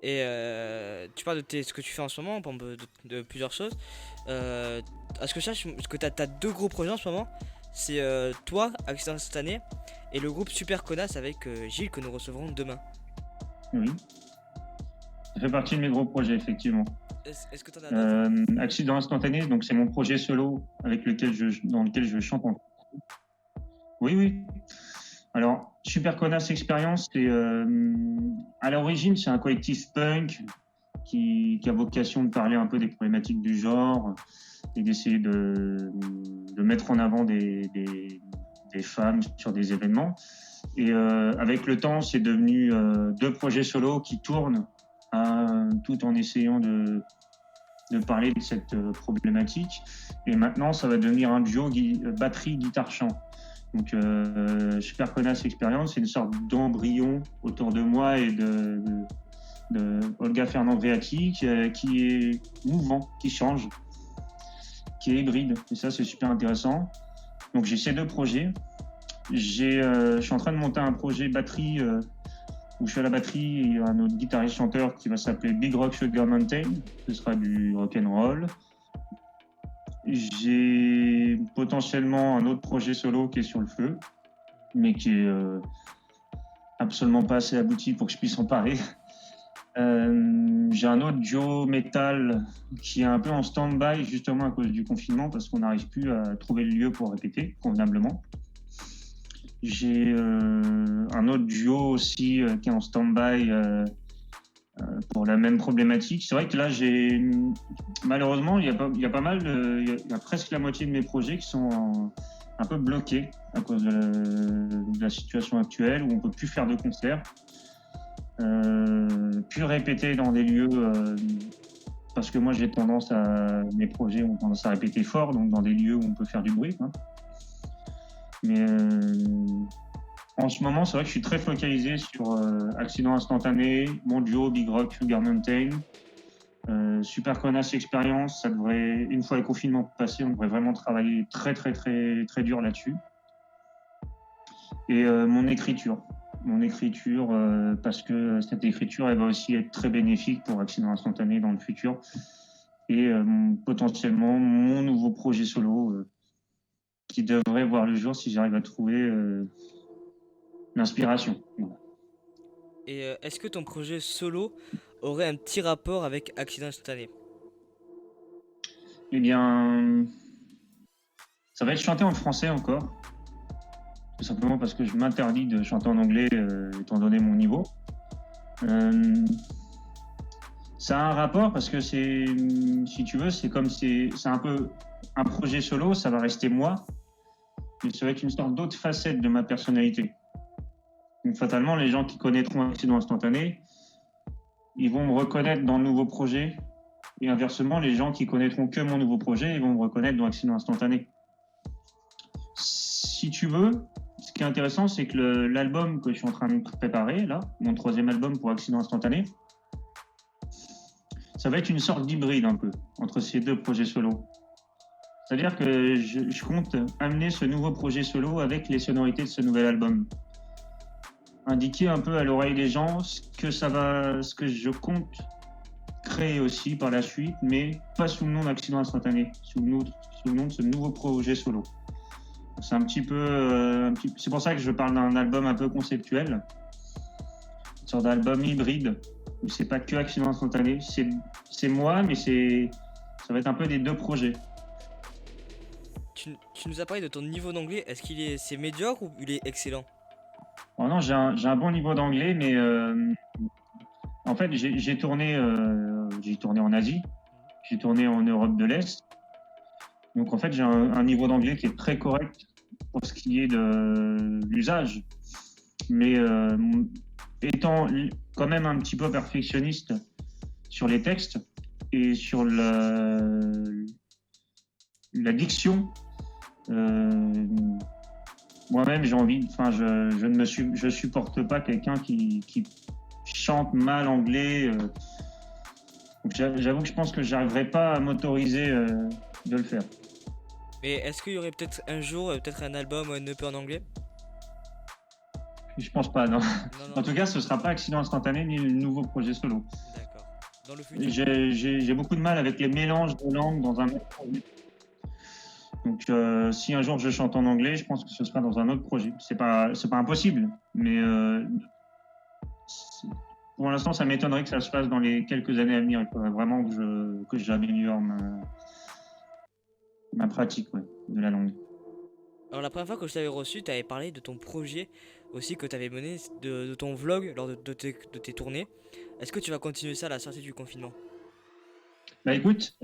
Et tu parles de ce que tu fais en ce moment, par exemple, de plusieurs choses. Euh, à ce que je sache, que tu as deux gros projets en ce moment. C'est toi, Accident Instantané, et le groupe Super Connasse avec Gilles que nous recevrons demain. Oui, ça fait partie de mes gros projets, effectivement. Est-ce que tu en as d'autres? Accident instantané, donc c'est mon projet solo dans lequel je chante en. Oui, oui. Alors, Super Connasse Experience, à l'origine, c'est un collectif punk qui a vocation de parler un peu des problématiques du genre et d'essayer de mettre en avant des femmes sur des événements. Et avec le temps, c'est devenu deux projets solo qui tournent tout en essayant de parler de cette problématique. Et maintenant, ça va devenir un duo batterie-guitare-chant. Donc, Super Connasse Experience, c'est une sorte d'embryon autour de moi et de Olga Fernand-Vreati qui est mouvant, qui change, qui est hybride. Et ça, c'est super intéressant. Donc, j'ai ces deux projets. Je suis en train de monter un projet batterie où je suis à la batterie et un autre guitariste chanteur qui va s'appeler Big Rock Sugar Mountain. Ce sera du rock and roll. J'ai potentiellement un autre projet solo qui est sur le feu, mais qui est absolument pas assez abouti pour que je puisse en parler. J'ai un autre duo métal qui est un peu en stand-by justement à cause du confinement parce qu'on n'arrive plus à trouver le lieu pour répéter convenablement. J'ai un autre duo aussi qui est en stand-by pour la même problématique. C'est vrai que là, malheureusement, il y a pas mal, il y a presque la moitié de mes projets qui sont un peu bloqués à cause de la situation actuelle où on peut plus faire de concerts, plus répéter dans des lieux parce que moi mes projets ont tendance à répéter fort, donc dans des lieux où on peut faire du bruit, hein. Mais en ce moment, c'est vrai que je suis très focalisé sur Accident Instantané, mon duo Big Rock Sugar Mountain, Super Connasse Experience. Ça devrait, une fois le confinement passé, on devrait vraiment travailler très très très très dur là-dessus. Et mon écriture, parce que cette écriture, elle va aussi être très bénéfique pour Accident Instantané dans le futur. Et potentiellement mon nouveau projet solo qui devrait voir le jour si j'arrive à trouver l'inspiration. Voilà. Et est-ce que ton projet solo aurait un petit rapport avec Accident Instantané? Eh bien, ça va être chanté en français encore, tout simplement parce que je m'interdis de chanter en anglais étant donné mon niveau. Euh, Ça a un rapport parce que si tu veux, c'est un peu un projet solo, ça va rester moi, mais ça va être une sorte d'autre facette de ma personnalité. Donc fatalement, les gens qui connaîtront Accident Instantané, ils vont me reconnaître dans le nouveau projet, et inversement, les gens qui connaîtront que mon nouveau projet, ils vont me reconnaître dans Accident Instantané. Si tu veux, ce qui est intéressant, c'est que l'album que je suis en train de préparer, là, mon troisième album pour Accident Instantané, ça va être une sorte d'hybride un peu entre ces deux projets solo. C'est-à-dire que je compte amener ce nouveau projet solo avec les sonorités de ce nouvel album. Indiquer un peu à l'oreille des gens ce que je compte créer aussi par la suite, mais pas sous le nom d'Accident Instantané, sous le nom de ce nouveau projet solo. C'est un petit peu, c'est pour ça que je parle d'un album un peu conceptuel, une sorte d'album hybride où c'est pas que Accident Instantané, c'est moi, mais ça va être un peu des deux projets. Tu nous as parlé de ton niveau d'anglais. Est-ce qu'il est c'est médiocre ou il est excellent? Oh non, j'ai un bon niveau d'anglais, mais en fait, j'ai tourné en Asie, j'ai tourné en Europe de l'Est. Donc en fait, j'ai un niveau d'anglais qui est très correct pour ce qui est de l'usage. Mais étant quand même un petit peu perfectionniste sur les textes et sur la diction, euh, moi-même j'ai envie, enfin je supporte pas quelqu'un qui chante mal anglais. Donc j'avoue que je pense que j'arriverai pas à m'autoriser de le faire. Mais est-ce qu'il y aurait peut-être un jour peut-être un album ou un EP en anglais? Je pense pas, non. Non, En non, tout cas, ce sera pas Accident Instantané ni le nouveau projet solo. d'accord. Dans le futur. J'ai beaucoup de mal avec les mélanges de langues dans un même projet. Donc, si un jour je chante en anglais, je pense que ce sera dans un autre projet. C'est pas impossible, mais pour l'instant, ça m'étonnerait que ça se fasse dans les quelques années à venir. Il faudrait vraiment que j'améliore ma pratique, ouais, de la langue. Alors la première fois que je t'avais reçu, tu avais parlé de ton projet aussi que tu avais mené, de ton vlog lors de tes tournées. Est-ce que tu vas continuer ça à la sortie du confinement? Bah écoute,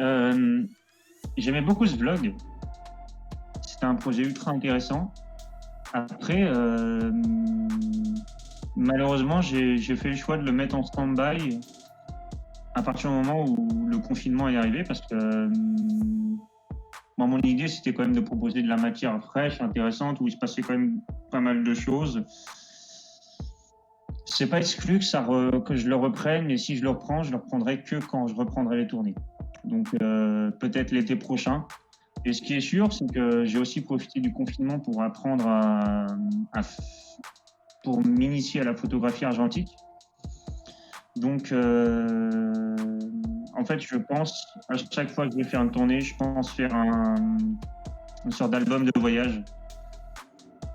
j'aimais beaucoup ce vlog. C'était un projet ultra intéressant. Après, malheureusement, j'ai fait le choix de le mettre en stand-by à partir du moment où le confinement est arrivé, parce que moi, mon idée, c'était quand même de proposer de la matière fraîche, intéressante, où il se passait quand même pas mal de choses. C'est pas exclu que je le reprenne, mais si je le reprends, je le reprendrai que quand je reprendrai les tournées. Donc peut-être l'été prochain. Et ce qui est sûr, c'est que j'ai aussi profité du confinement pour apprendre pour m'initier à la photographie argentique. Donc, en fait, je pense, à chaque fois que je vais faire une tournée, je pense faire une sorte d'album de voyage.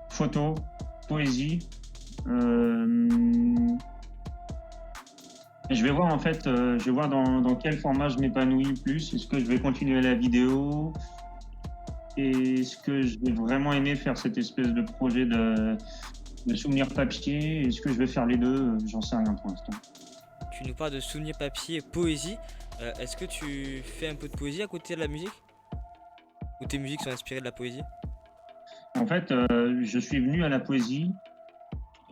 Photo, poésie. Et je vais voir en fait, je vais voir dans quel format je m'épanouis le plus. Est-ce que je vais continuer la vidéo? Est-ce que je vais vraiment aimer faire cette espèce de projet de souvenirs papier? Est-ce que je vais faire les deux? J'en sais rien pour l'instant. Tu nous parles de souvenirs papier et poésie. Est-ce que tu fais un peu de poésie à côté de la musique? Ou tes musiques sont inspirées de la poésie? En fait, je suis venu à la poésie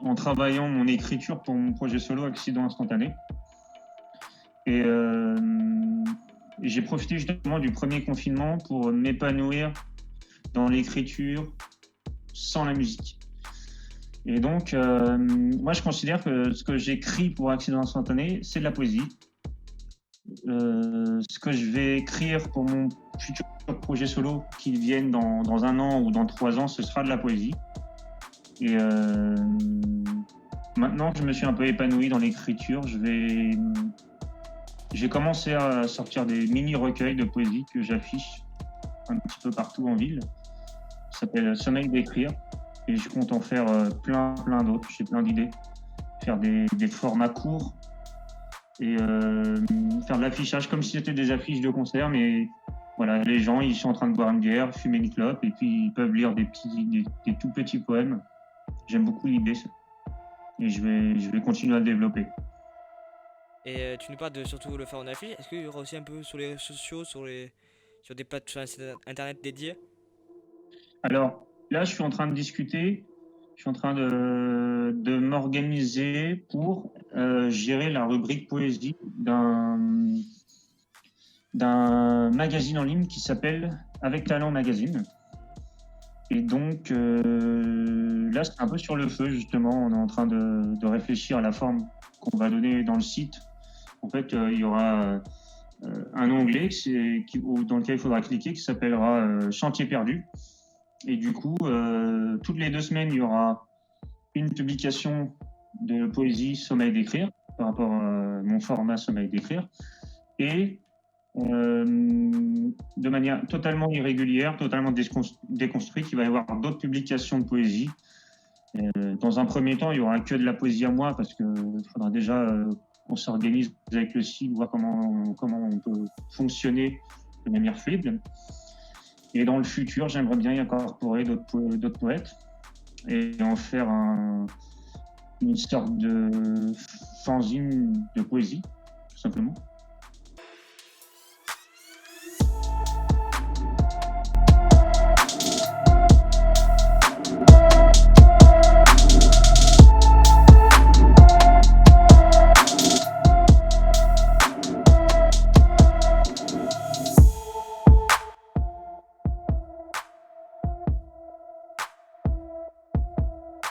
en travaillant mon écriture pour mon projet solo Accident Instantané. Et j'ai profité justement du premier confinement pour m'épanouir dans l'écriture sans la musique. Et donc, moi, je considère que ce que j'écris pour Accident Instantané, c'est de la poésie. Ce que je vais écrire pour mon futur projet solo, qui vienne dans 1 an ou dans 3 ans, ce sera de la poésie. Et maintenant que je me suis un peu épanoui dans l'écriture, j'ai commencé à sortir des mini-recueils de poésie que j'affiche un petit peu partout en ville. Ça s'appelle Sommeil d'écrire. Et je compte en faire plein d'autres. J'ai plein d'idées. Faire des formats courts et faire de l'affichage comme si c'était des affiches de concert. Mais voilà, les gens, ils sont en train de boire une bière, fumer une clope et puis ils peuvent lire des tout petits poèmes. J'aime beaucoup l'idée. Et je vais continuer à le développer. Et tu nous parles de surtout le faire en affiche. Est-ce qu'il y aura aussi un peu sur les réseaux sociaux, sur des plateformes internet dédiées? Alors là, je suis en train de discuter. Je suis en train de m'organiser pour gérer la rubrique poésie d'un magazine en ligne qui s'appelle Avec Talent Magazine. Et donc là, c'est un peu sur le feu, justement. On est en train de réfléchir à la forme qu'on va donner dans le site. En fait, il y aura un onglet dans lequel il faudra cliquer qui s'appellera Chantier perdu. Et du coup, toutes les 2 semaines, il y aura une publication de poésie Sommeil d'écrire par rapport à mon format Sommeil d'écrire. Et de manière totalement irrégulière, totalement déconstruite, il va y avoir d'autres publications de poésie. Dans un premier temps, il n'y aura que de la poésie à moi parce qu'il faudra déjà qu'on s'organise avec le site, voir comment on peut fonctionner de manière fluide. Et dans le futur, j'aimerais bien y incorporer d'autres poètes et en faire une sorte de fanzine de poésie, tout simplement.